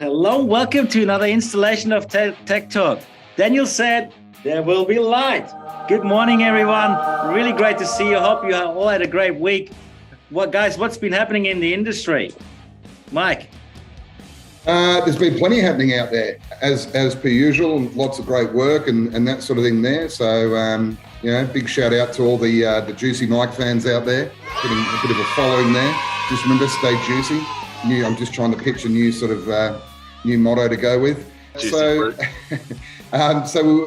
Hello, welcome to another installation of Tech Talk. Daniel said there will be light. Good morning, everyone. Really great to see you. Hope you all had a great week. What's been happening in the industry? Mike? There's been plenty happening out there, as per usual, lots of great work and that sort of thing there. So, big shout out to all the Juicy Mike fans out there, getting a bit of a following there. Just remember, stay juicy. I'm just trying to pitch a new sort of new motto to go with. So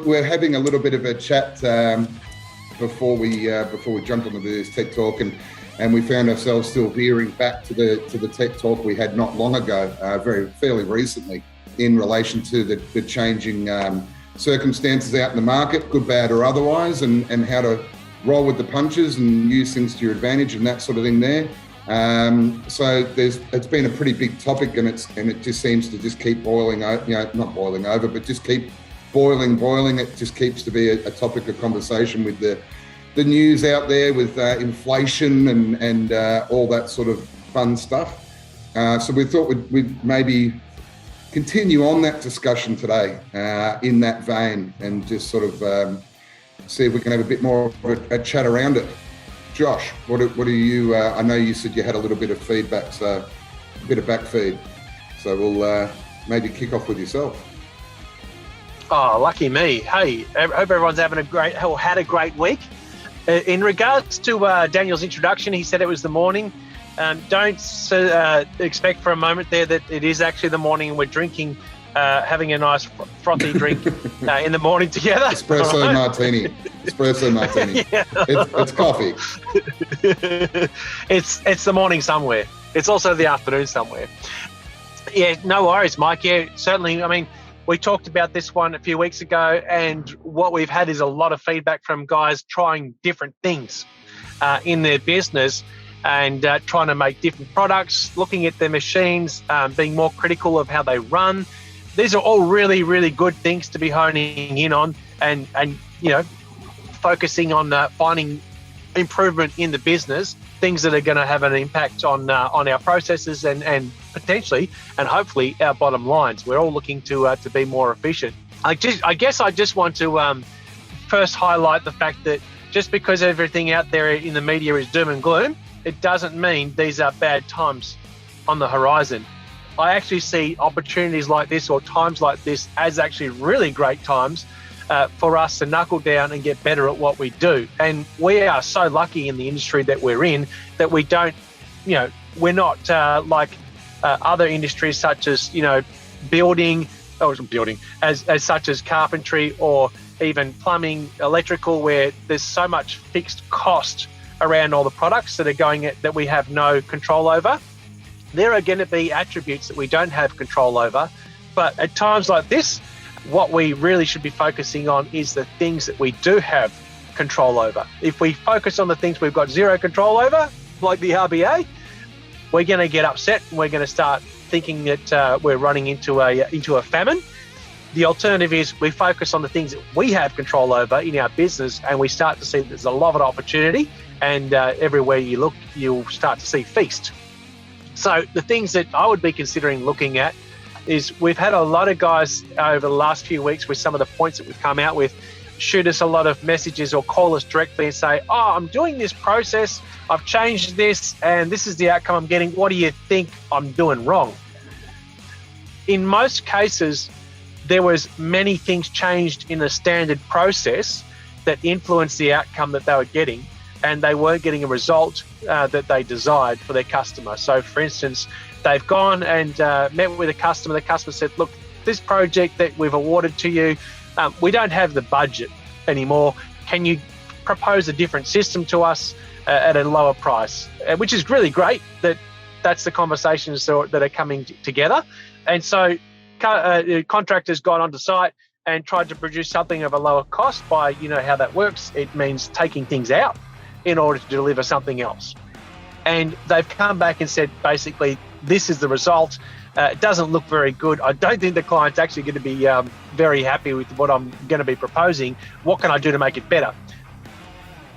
we're having a little bit of a chat before we jumped onto this Tech Talk, and we found ourselves still veering back to the Tech Talk we had not long ago, fairly recently, in relation to the changing circumstances out in the market, good, bad, or otherwise, and how to roll with the punches and use things to your advantage and that sort of thing there. So it's been a pretty big topic, and it just seems to just keep boiling, not boiling over, but just keep boiling. It just keeps to be a topic of conversation with the news out there with inflation and all that sort of fun stuff. So we thought we'd maybe continue on that discussion today in that vein, and just sort of see if we can have a bit more of a chat around it. Josh, what do you, I know you said you had a little bit of feedback, so a bit of back feed. So we'll maybe kick off with yourself. Oh, lucky me. Hey, I hope everyone's had a great week. In regards to Daniel's introduction, he said it was the morning. Don't expect for a moment there that it is actually the morning and we're drinking, having a nice frothy drink in the morning together. Espresso martini. Yeah. It's coffee. It's the morning somewhere. It's also the afternoon somewhere. Yeah, no worries, Mike. Yeah, certainly. I mean, we talked about this one a few weeks ago, and what we've had is a lot of feedback from guys trying different things in their business and trying to make different products, looking at their machines, being more critical of how they run. These are all really, really good things to be honing in on and focusing on finding improvement in the business, things that are going to have an impact on our processes and potentially and hopefully our bottom lines. We're all looking to be more efficient. I guess I just want to first highlight the fact that just because everything out there in the media is doom and gloom, it doesn't mean these are bad times on the horizon. I actually see opportunities like this or times like this as actually really great times for us to knuckle down and get better at what we do. And we are so lucky in the industry that we're in that we don't, we're not like other industries such as, building, as such as carpentry or even plumbing, electrical, where there's so much fixed cost around all the products that we have no control over. There are going to be attributes that we don't have control over, but at times like this, what we really should be focusing on is the things that we do have control over. If we focus on the things we've got zero control over, like the RBA, we're going to get upset and we're going to start thinking that we're running into a famine. The alternative is we focus on the things that we have control over in our business, and we start to see there's a lot of opportunity, and everywhere you look, you'll start to see feast. So the things that I would be considering looking at is we've had a lot of guys over the last few weeks with some of the points that we've come out with shoot us a lot of messages or call us directly and say, I'm doing this process, I've changed this, and this is the outcome I'm getting. What do you think I'm doing wrong? In most cases, there was many things changed in the standard process that influenced the outcome that they were getting, and they weren't getting a result that they desired for their customer. So, for instance, they've gone and met with a customer. The customer said, look, this project that we've awarded to you, we don't have the budget anymore. Can you propose a different system to us at a lower price? Which is really great that's the conversations that are coming together. And so contractors gone onto site and tried to produce something of a lower cost. By how that works, it means taking things out in order to deliver something else. And they've come back and said, basically, this is the result. It doesn't look very good. I don't think the client's actually going to be very happy with what I'm going to be proposing. What can I do to make it better?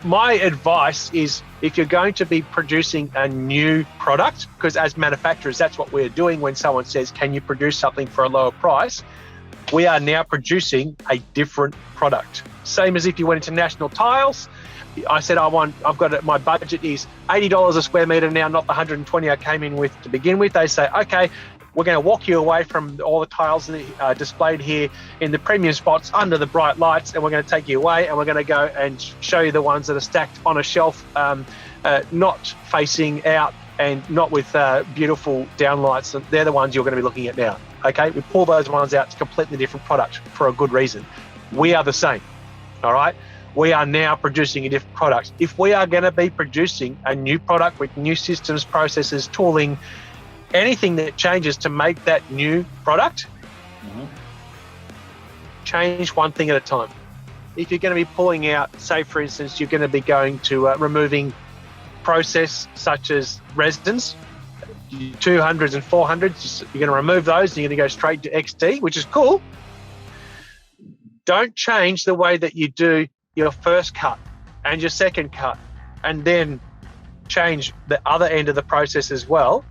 my advice is, if you're going to be producing a new product, because as manufacturers, that's what we're doing when someone says, can you produce something for a lower price? We are now producing a different product. Same as if you went into National Tiles. I said, my budget is $80 a square metre now, not the 120 I came in with to begin with. They say, okay, we're going to walk you away from all the tiles that are displayed here in the premium spots under the bright lights, and we're going to take you away and we're going to go and show you the ones that are stacked on a shelf, not facing out and not with beautiful downlights. They're the ones you're going to be looking at now. Okay, we pull those ones out to completely different product for a good reason. We are the same, all right? We are now producing a different product. If we are going to be producing a new product with new systems, processes, tooling, anything that changes to make that new product, change one thing at a time. If you're going to be pulling out, say for instance, you're going to be going to removing process such as resins, 200s and 400s, you're going to remove those and you're going to go straight to XD, which is cool. Don't change the way that you do your first cut and your second cut, and then change the other end of the process as well,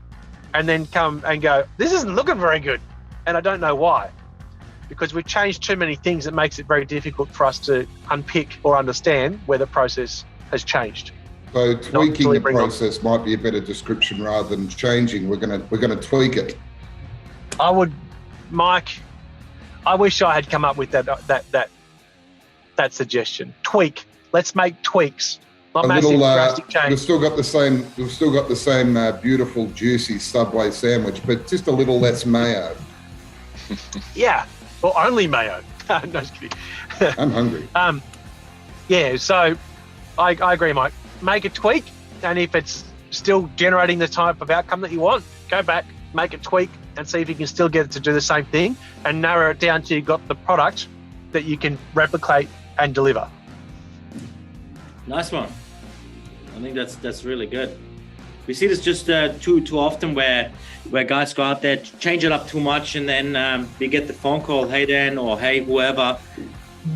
and then come and go, this isn't looking very good. And I don't know why. Because we've changed too many things, it makes it very difficult for us to unpick or understand where the process has changed. So tweaking the process might be a better description rather than changing. We're gonna tweak it. Mike, I wish I had come up with that suggestion. Tweak. Let's make tweaks. Not massive drastic change. We've still got the same beautiful juicy Subway sandwich, but just a little less mayo. Yeah, or only mayo. No, just kidding. I'm hungry. Yeah, so I agree, Mike. Make a tweak, and if it's still generating the type of outcome that you want, go back, make a tweak, and see if you can still get it to do the same thing, and narrow it down till you've got the product that you can replicate and deliver. Nice one. I think that's really good. We see this just too often where guys go out there, change it up too much, and then we get the phone call, hey Dan, or hey whoever,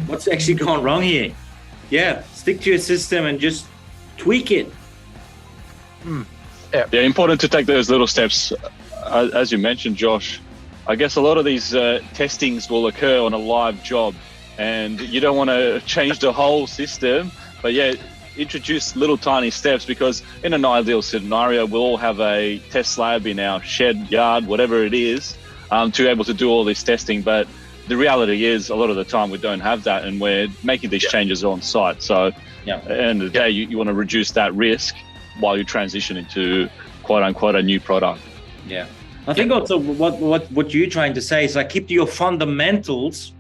what's actually going wrong here? Yeah, stick to your system and just tweak it. Yeah, important to take those little steps. As you mentioned, Josh, I guess a lot of these testings will occur on a live job, and you don't want to change the whole system, but yeah, introduce little tiny steps, because in an ideal scenario, we'll all have a test lab in our shed, yard, whatever it is, to be able to do all this testing. But the reality is a lot of the time we don't have that, and we're making these changes on site. So at the end of the day, you want to reduce that risk while you transition into quote unquote a new product. Yeah. I think also what you're trying to say is like keep your fundamentals,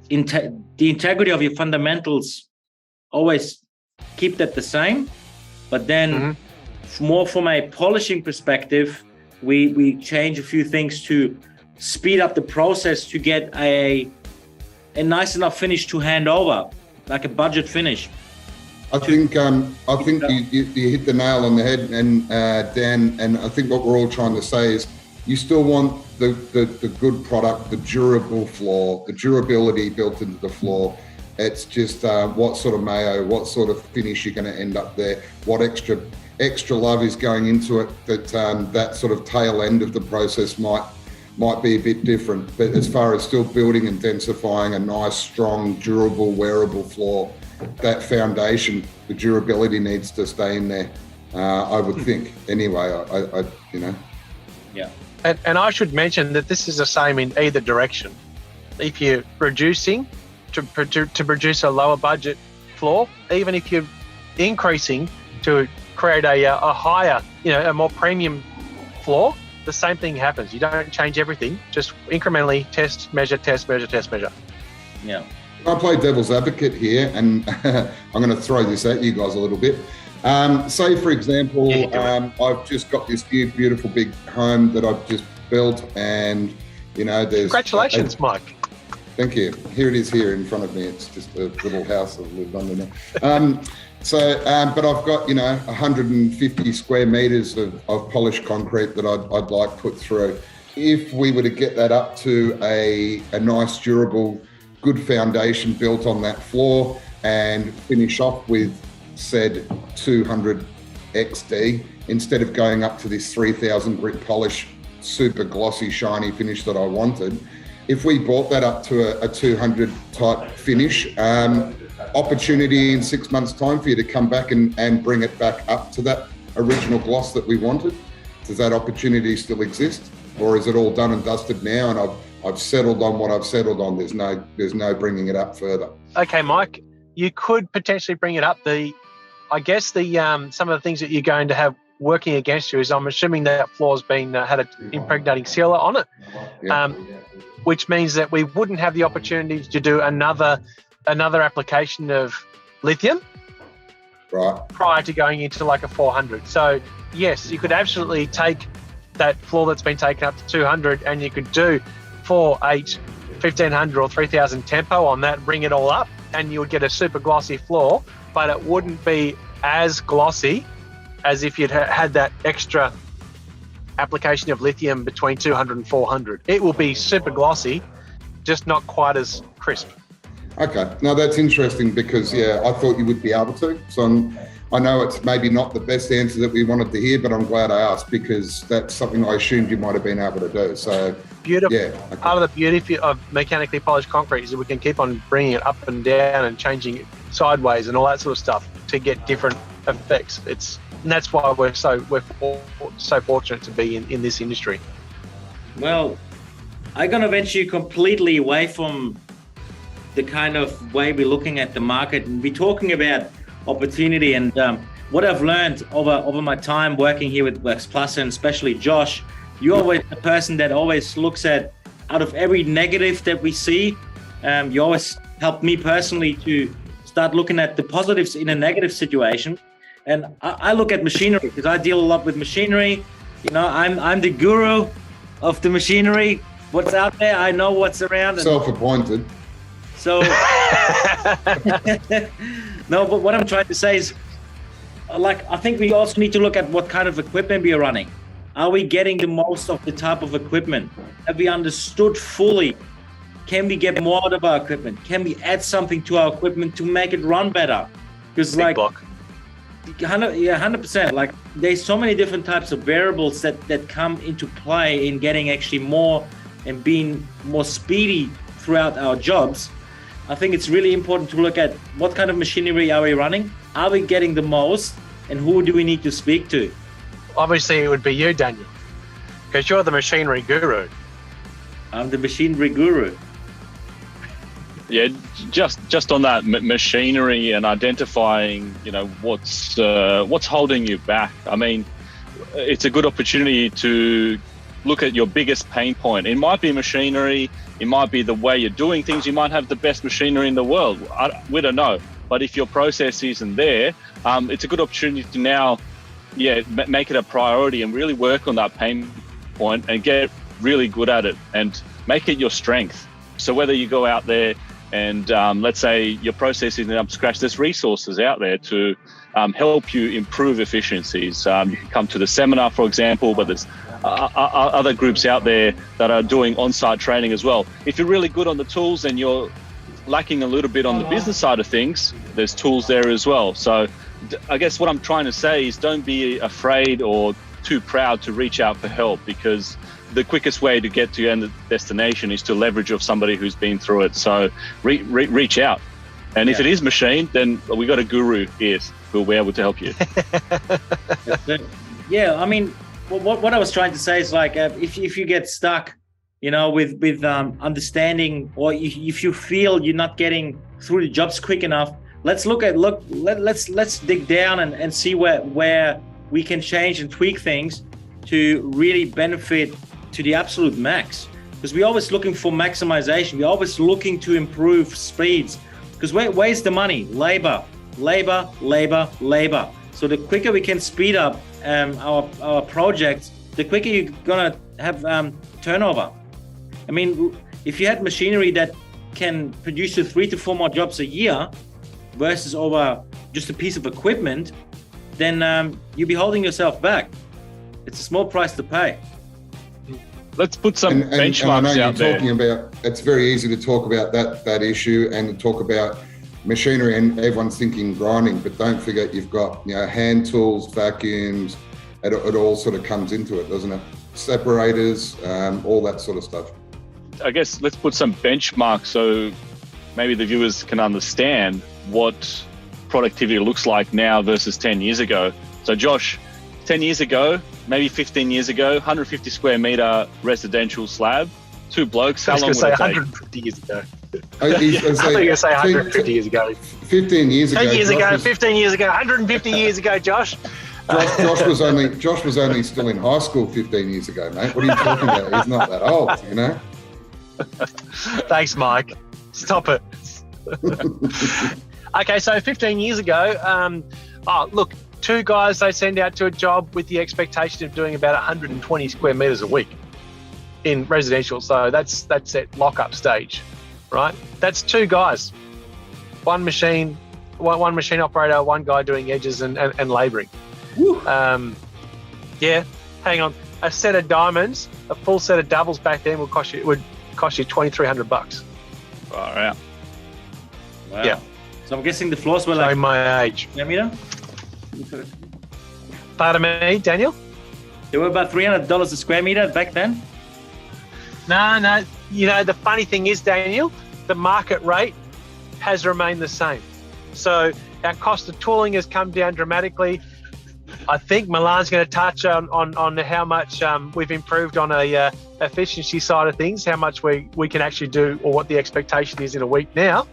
the integrity of your fundamentals, always keep that the same, but then more from a polishing perspective, we change a few things to speed up the process to get a nice enough finish to hand over, like a budget finish. I think you hit the nail on the head, and Dan, and I think what we're all trying to say is you still want the good product, the durable floor, the durability built into the floor. It's just what sort of mayo, what sort of finish you're going to end up there, what extra love is going into it, that sort of tail end of the process might be a bit different. But as far as still building and densifying a nice, strong, durable, wearable floor, that foundation, the durability needs to stay in there, I would think. Anyway, I Yeah. And I should mention that this is the same in either direction. If you're reducing to produce a lower budget floor, even if you're increasing to create a higher, a more premium floor, the same thing happens. You don't change everything, just incrementally test, measure, test, measure, test, measure. Yeah. I play devil's advocate here, and I'm going to throw this at you guys a little bit. Say, for example, I've just got this new, beautiful big home that I've just built, and, there's... Congratulations, Mike. Thank you. Here it is here in front of me. It's just a little house I've lived under now. But I've got, 150 square meters of polished concrete that I'd like put through. If we were to get that up to a nice, durable, good foundation built on that floor, and finish off with said 200 XD instead of going up to this 3000 grit polish, super glossy, shiny finish that I wanted. If we brought that up to a 200 type finish, opportunity in 6 months' time for you to come back and bring it back up to that original gloss that we wanted. Does that opportunity still exist, or is it all done and dusted now? And I've settled on what I've settled on. There's no bringing it up further. Okay, Mike, you could potentially bring it up. I guess some of the things that you're going to have working against you is, I'm assuming that floor's been had an impregnating sealer on it, Yeah. Which means that we wouldn't have the opportunity to do another application of lithium Right. prior to going into like a 400. So yes, you could absolutely take that floor that's been taken up to 200 and you could do 4, 8, 1500 or 3000 tempo on that, bring it all up, and you would get a super glossy floor, but it wouldn't be as glossy as if you'd had that extra application of lithium between 200 and 400. It will be super glossy, just not quite as crisp. Okay. No, that's interesting because, I thought you would be able to. So I know it's maybe not the best answer that we wanted to hear, but I'm glad I asked because that's something I assumed you might have been able to do. So beautiful. Yeah. Okay. Part of the beauty of mechanically polished concrete is that we can keep on bringing it up and down and changing it sideways and all that sort of stuff to get different effects. And that's why we're so fortunate to be in this industry. Well, I'm going to venture you completely away from the kind of way we're looking at the market, and we're talking about opportunity. And what I've learned over my time working here with Works Plus, and especially Josh, you're always the person that always looks at, out of every negative that we see, you always help me personally to start looking at the positives in a negative situation. And I look at machinery because I deal a lot with machinery. You know, I'm the guru of the machinery. What's out there, I know what's around. Self-appointed. So, no, but what I'm trying to say is, I think we also need to look at what kind of equipment we are running. Are we getting the most of the type of equipment? Have we understood fully? Can we get more out of our equipment? Can we add something to our equipment to make it run better? Because Big block. 100%. Like, there's so many different types of variables that come into play in getting actually more and being more speedy throughout our jobs. I think it's really important to look at what kind of machinery are we running? Are we getting the most? And who do we need to speak to? Obviously, it would be you, Daniel, because you're the machinery guru. I'm the machinery guru. Yeah, just on that machinery and identifying, what's holding you back. I mean, it's a good opportunity to look at your biggest pain point. It might be machinery, it might be the way you're doing things. You might have the best machinery in the world. We don't know. But if your process isn't there, it's a good opportunity to now, make it a priority and really work on that pain point and get really good at it and make it your strength. So whether you go out there and let's say your process isn't up to scratch, there's resources out there to help you improve efficiencies. You can come to the seminar, for example, but there's other groups out there that are doing on-site training as well. If you're really good on the tools and you're lacking a little bit on the business side of things, there's tools there as well. So I guess what I'm trying to say is don't be afraid or too proud to reach out for help, because the quickest way to get to your end destination is to leverage of somebody who's been through it. So reach out. And if it is machine, then we got a guru here who will be able to help you. Yeah, I mean, what I was trying to say is if you get stuck, with understanding, or if you feel you're not getting through the jobs quick enough, let's dig down and see where we can change and tweak things to really benefit to the absolute max. Because we're always looking for maximization. We're always looking to improve speeds. Because where's the money? Labor. So the quicker we can speed up our projects, the quicker you're gonna have turnover. I mean, if you had machinery that can produce you 3 to 4 more jobs a year versus over just a piece of equipment, then you'll be holding yourself back. It's a small price to pay. Let's put some benchmarks and I know out there. Talking about, it's very easy to talk about that issue and to talk about, machinery, and everyone's thinking grinding, but don't forget you've got, you know, hand tools, vacuums, it all sort of comes into it, doesn't it? Separators, all that sort of stuff. I guess let's put some benchmarks so maybe the viewers can understand what productivity looks like now versus 10 years ago. So Josh, 10 years ago, maybe 15 years ago, 150 square meter residential slab, two blokes, how long would it take? 150 years ago. I was I thought you were going to say 150 years ago. 15 years ago. 10 years ago, 15 years ago, 150 years ago, Josh. Josh was only still in high school 15 years ago, mate. What are you talking about? He's not that old, you know? Thanks, Mike. Stop it. Okay, so 15 years ago, look, two guys they send out to a job with the expectation of doing about 120 square meters a week in residential. So that's at lock-up stage, right? That's two guys, one machine operator, one guy doing edges and labouring. Yeah, hang on. A set of diamonds, a full set of doubles back then would cost you $2,300. Far out. Wow. Yeah. So I'm guessing the floors were So like my age. meter? Pardon me, Daniel? They were about $300 a square meter back then. No. You know, the funny thing is, Daniel, the market rate has remained the same. So our cost of tooling has come down dramatically. I think Milan's going to touch on how much we've improved on a efficiency side of things, how much we can actually do, or what the expectation is in a week now.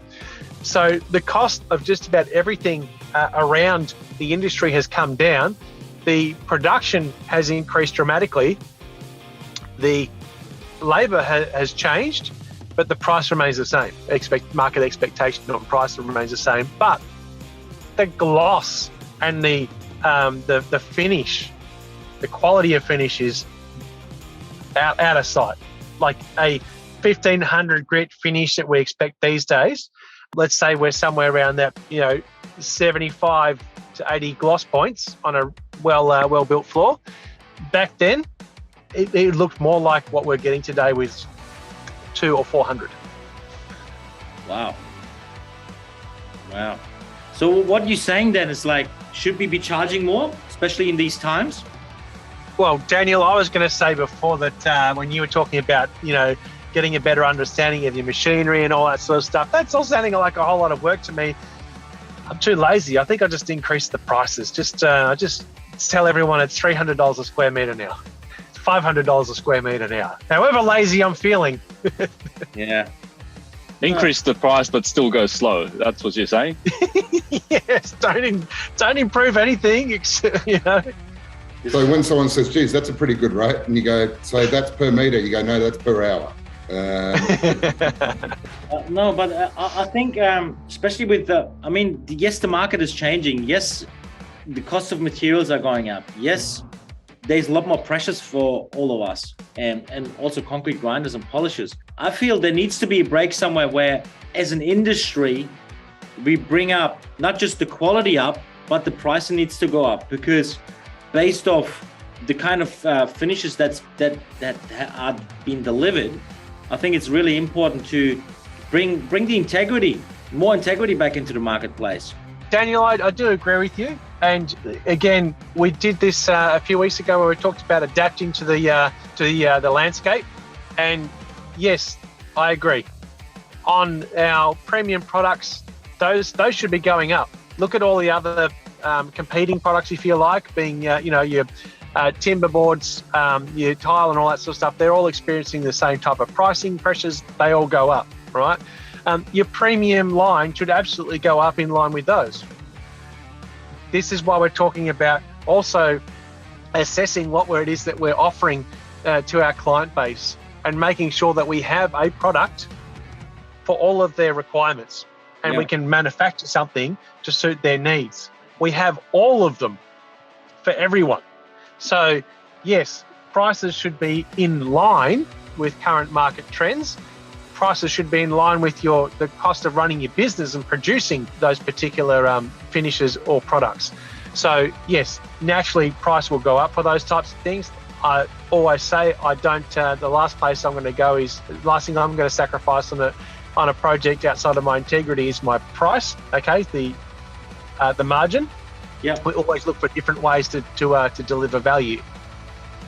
So the cost of just about everything around the industry has come down. The production has increased dramatically. The labour has changed, but the price remains the same. Market expectation on price remains the same. But the gloss and the finish, the quality of finish is out of sight. Like a 1500 grit finish that we expect these days, let's say we're somewhere around that, 75 to 80 gloss points on a well built floor. Back then, it looked more like what we're getting today with 200 or 400. Wow. So what you're saying then is like, should we be charging more, especially in these times? Well, Daniel, I was going to say before that when you were talking about, getting a better understanding of your machinery and all that sort of stuff, that's all sounding like a whole lot of work to me. I'm too lazy. I think I just increased the prices. I just tell everyone it's $300 a square meter now. It's $500 a square meter now. However lazy I'm feeling. Yeah. Increase the price, but still go slow. That's what you're saying? Yes. Don't improve anything. So when someone says, geez, that's a pretty good rate, and you go, so that's per meter, you go, no, that's per hour. No, but I think, especially with yes, the market is changing. Yes, the cost of materials are going up. Yes, there's a lot more pressures for all of us, and also concrete grinders and polishers. I feel there needs to be a break somewhere where, as an industry, we bring up not just the quality up, but the price needs to go up, because based off the kind of finishes that are being delivered, I think it's really important to bring the more integrity back into the marketplace. Daniel, I do agree with you. And again, we did this a few weeks ago where we talked about adapting to the landscape. And yes, I agree. On our premium products, those should be going up. Look at all the other competing products, if you like, being your timber boards, your tile and all that sort of stuff. They're all experiencing the same type of pricing pressures. They all go up, right? Your premium line should absolutely go up in line with those. This is why we're talking about also assessing what it is that we're offering to our client base, and making sure that we have a product for all of their requirements, and we can manufacture something to suit their needs. We have all of them for everyone. So yes, prices should be in line with current market trends. Prices should be in line with the cost of running your business and producing those particular finishes or products. So yes, naturally price will go up for those types of things. I always say the last thing I'm going to sacrifice on it on a project outside of my integrity is my price. Okay, the margin. Yeah. We always look for different ways to deliver value.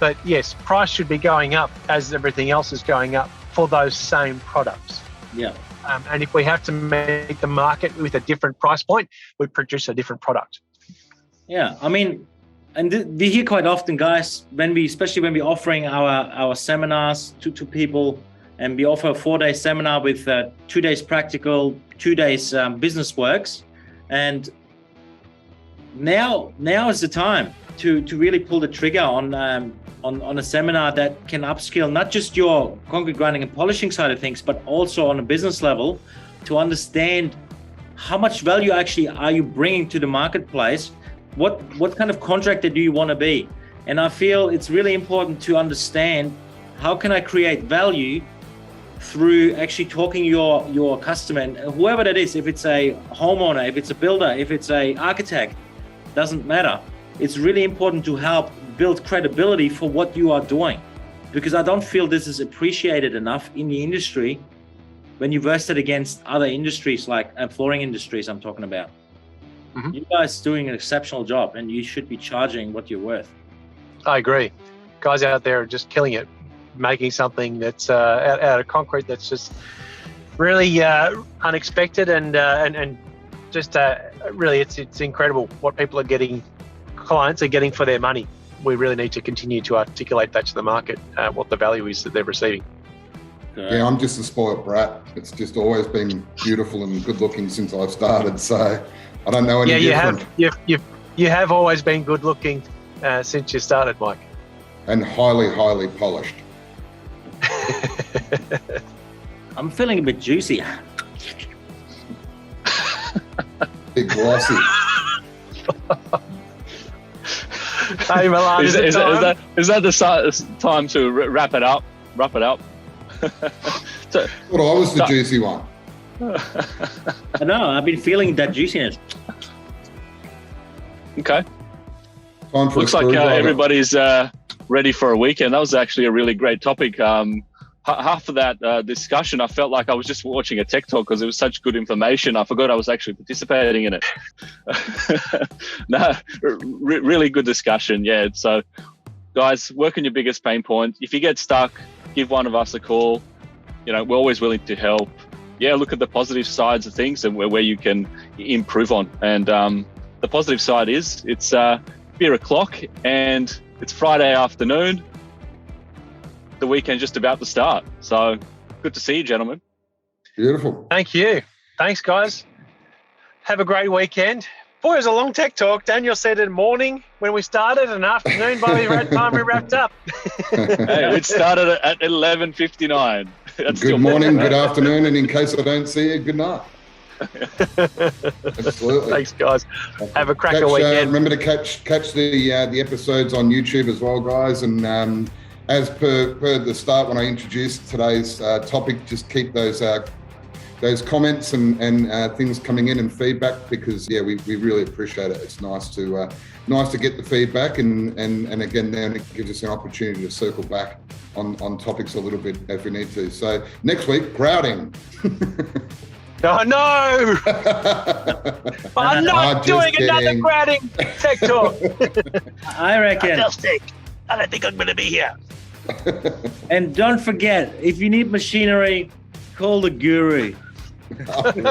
But yes, price should be going up as everything else is going up for those same products. Yeah. And if we have to meet the market with a different price point, we produce a different product. Yeah, I mean, and we hear quite often, guys, especially when we're offering our seminars to people, and we offer a 4-day seminar with 2 days practical, 2 days business works, and now is the time to really pull the trigger on a seminar that can upskill not just your concrete grinding and polishing side of things, but also on a business level, to understand how much value actually are you bringing to the marketplace. What kind of contractor do you want to be? And I feel it's really important to understand how can I create value through actually talking your customer, and whoever that is, if it's a homeowner, if it's a builder, if it's a architect, doesn't matter. It's really important to help build credibility for what you are doing, because I don't feel this is appreciated enough in the industry when you verse it against other industries like flooring industries I'm talking about. Mm-hmm. You guys doing an exceptional job, and you should be charging what you're worth. I agree. Guys out there are just killing it, making something that's out of concrete that's just really unexpected and just really it's incredible what people are getting, clients are getting for their money. We really need to continue to articulate that to the market, what the value is that they're receiving. Yeah, I'm just a spoiled brat. It's just always been beautiful and good looking since I've started, so I don't know any different. You have always been good looking since you started, Mike. And highly polished. I'm feeling a bit juicy. Big glossy. Hey, Milan, is that the time to wrap it up? So, well, I was the juicy one. I know, I've been feeling that juiciness. Okay. Time for Looks like everybody's ready for a weekend. That was actually a really great topic. Half of that discussion, I felt like I was just watching a TechTalk because it was such good information. I forgot I was actually participating in it. No, really good discussion. Yeah. So, guys, work on your biggest pain point. If you get stuck, give one of us a call. You know, we're always willing to help. Yeah, look at the positive sides of things and where you can improve on. And the positive side is it's beer o'clock and it's Friday afternoon. The weekend just about to start. So good to see you, gentlemen. Beautiful. Thank you. Thanks, guys. Have a great weekend. Boy, it was a long tech talk. Daniel said in morning when we started and afternoon by the time we wrapped up. Hey, it started at 11:59. Good morning, good afternoon, and in case I don't see you, good night. Absolutely. Thanks, guys. Have a cracker weekend. Remember to catch the episodes on YouTube as well, guys. And as per the start when I introduced today's topic, just keep those comments and things coming in and feedback, because we really appreciate it. It's nice to get the feedback, and again, then it gives us an opportunity to circle back on topics a little bit if we need to. So next week, grouting. Oh no! I'm not doing another grouting tech talk. I reckon. I don't think I'm going to be here. And don't forget, if you need machinery, call the guru. See you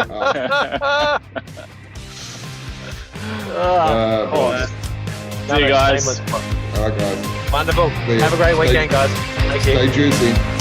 guys. All right, guys. Wonderful. Have a great weekend, guys. Thank you. Stay juicy.